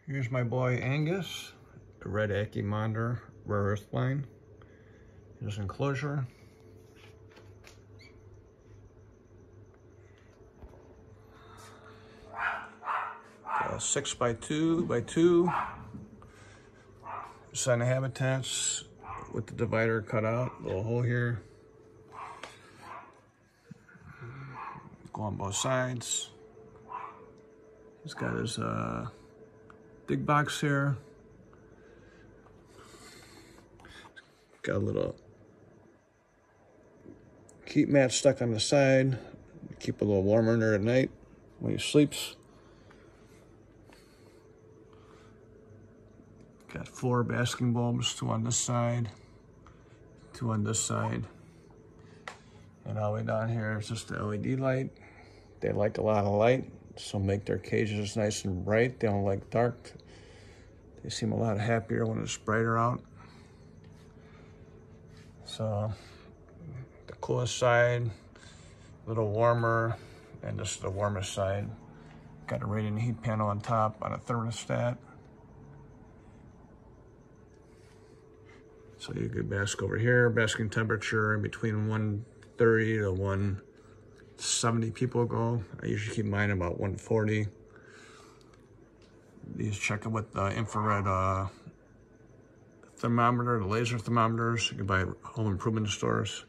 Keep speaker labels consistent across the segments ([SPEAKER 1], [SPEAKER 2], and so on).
[SPEAKER 1] Here's my boy Angus, the red Ackie monitor, rare earth line. Here's Enclosure. Got a 6x2x2 sign of habitats with the divider cut out, little hole here. Go on both sides. He's got his dig box here. Got a little heat mat stuck on the side. Keep a little warmer in there at night when he sleeps. Got 4 basking bulbs, 2 on this side, 2 on this side. And all the way down here is just the LED light. They like a lot of light, so make their cages nice and bright. They don't like dark. They seem a lot happier when it's brighter out. So the coolest side, a little warmer, and this is the warmest side. Got a radiant heat panel on top on a thermostat. So you could bask over here, basking temperature in between 130 to 170 people go. I usually keep mine about 140. These check it with the infrared thermometer, the laser thermometers. You can buy at home improvement stores.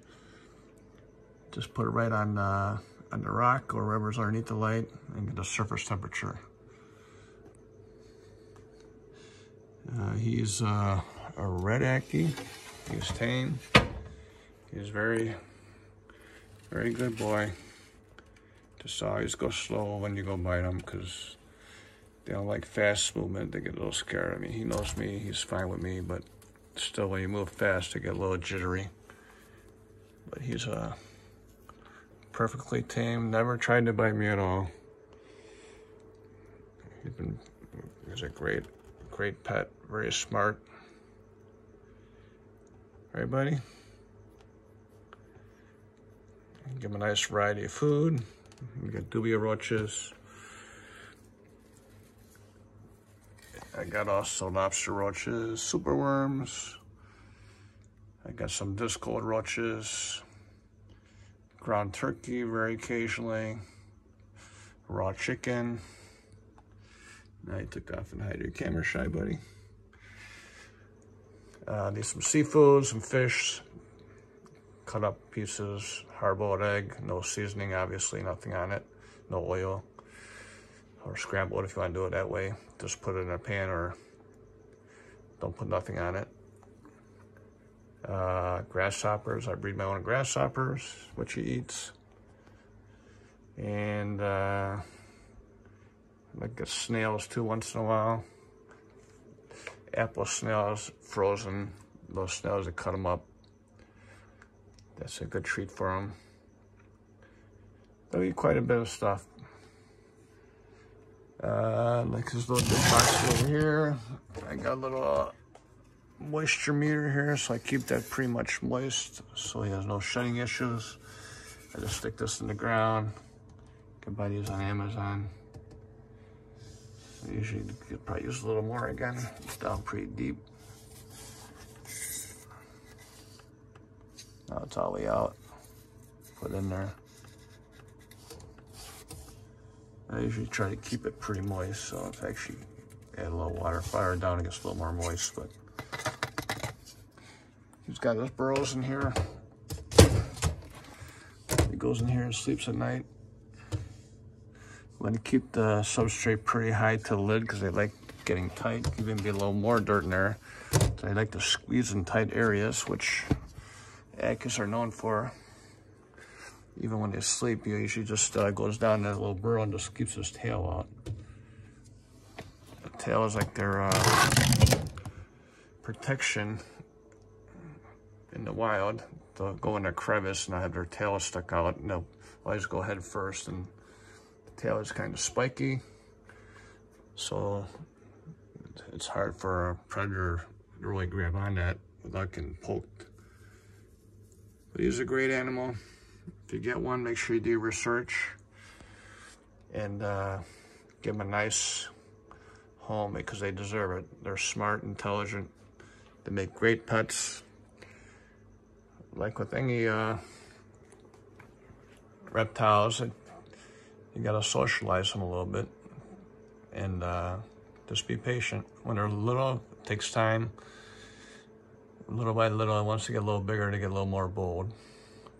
[SPEAKER 1] Just put it right on the rock or wherever's underneath the light and get the surface temperature. He's a red Ackie. He's tame. He's very good boy. Just always go slow when you go bite them because they don't like fast movement. They get a little scared. I mean, he knows me. He's fine with me, but still, when you move fast, they get a little jittery. But he's perfectly tame. Never tried to bite me at all. He's a great pet. Very smart. Right, buddy? Give him a nice variety of food. We got dubia roaches. I got also lobster roaches, superworms. I got some discoid roaches, ground turkey very occasionally, raw chicken. Now you took off and hide your camera shy, buddy. Need some seafood, some fish, cut up pieces, hard-boiled egg, no seasoning, obviously, nothing on it, no oil, or scramble it if you want to do it that way. Just put it in a pan or don't put nothing on it. Grasshoppers, I breed my own grasshoppers, what she eats. And I get snails too once in a while. Apple snails, frozen, those snails that cut them up. That's a good treat for them. They'll eat quite a bit of stuff. Like this little big box over here. I got a little moisture meter here, so I keep that pretty much moist so he has no shedding issues. I just stick this in the ground. You can buy these on Amazon. I usually could probably use a little more again. It's down pretty deep. Now it's all the way out. Put in there. I usually try to keep it pretty moist, so if I actually add a little water, fire it down, it gets a little more moist. But he's got his burrows in here. He goes in here and sleeps at night. I'm going to keep the substrate pretty high to the lid because they like getting tight. Even be a little more dirt in there. So they like to squeeze in tight areas, which Ackies are known for. Even when they sleep, he usually just goes down that little burrow and just keeps his tail out. The tail is like their protection in the wild. They'll go in a crevice and have their tail stuck out, and they'll always go head first. And the tail is kind of spiky, so it's hard for a predator to really grab on that without getting poked. But he's a great animal. If you get one, make sure you do your research and give him a nice home because they deserve it. They're smart, intelligent. They make great pets. Like with any reptiles, you gotta socialize them a little bit, and just be patient. When they're little, it takes time. Little by little, once they get a little bigger, they get a little more bold.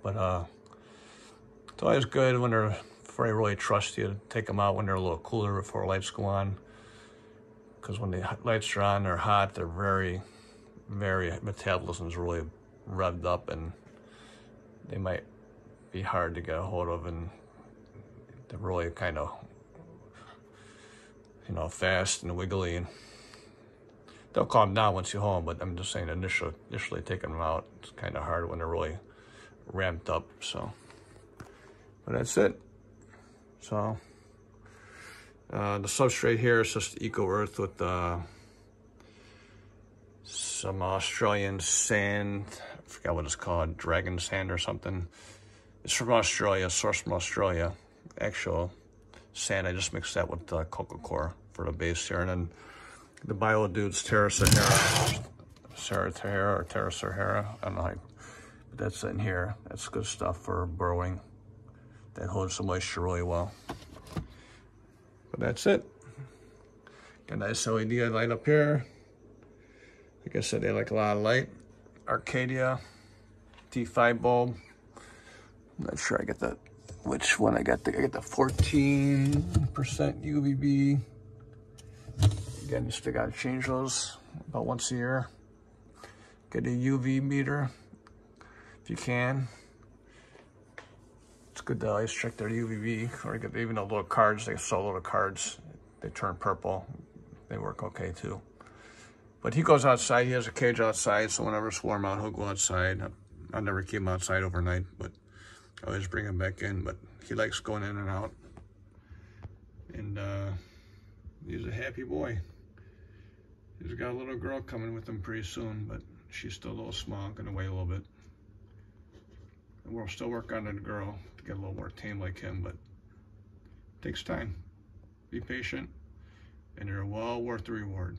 [SPEAKER 1] But it's always good when they're, before they really trust you, to take them out when they're a little cooler before lights go on. Because when the lights are on, they're hot, they're very, metabolism's really revved up, and they might be hard to get a hold of, and they're really kind of, you know, fast and wiggly. And they'll calm down once you're home, but I'm just saying initially taking them out, it's kind of hard when they're really ramped up. So, but that's it. So the substrate here is just Eco Earth with some Australian sand. I forgot what it's called, dragon sand or something. It's from Australia, sourced from Australia. Actual sand, I just mixed that with coca coir for the base here. And then the Bio Dude's Terra Sahara, or Terra Sahara, I don't know how, but that's in here. That's good stuff for burrowing. That holds the moisture really well. But that's it. Got a nice LED light up here. Like I said, they like a lot of light. Arcadia T5 bulb. I'm not sure I get that. Which one I got? I get the 14% UVB. Again, you still gotta change those about once a year. Get a UV meter if you can. It's good to always check their UVB, or get even the little cards. They sell little cards. They turn purple. They work okay too. But he goes outside. He has a cage outside, so whenever it's warm out, he'll go outside. I'll never keep him outside overnight, but I always bring him back in. But he likes going in and out, and he's a happy boy. He's got a little girl coming with him pretty soon, but she's still a little small, gonna weigh a little bit. And we'll still work on the girl to get a little more tame like him, but it takes time. Be patient, and they're well worth the reward.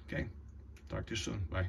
[SPEAKER 1] Okay, talk to you soon. Bye.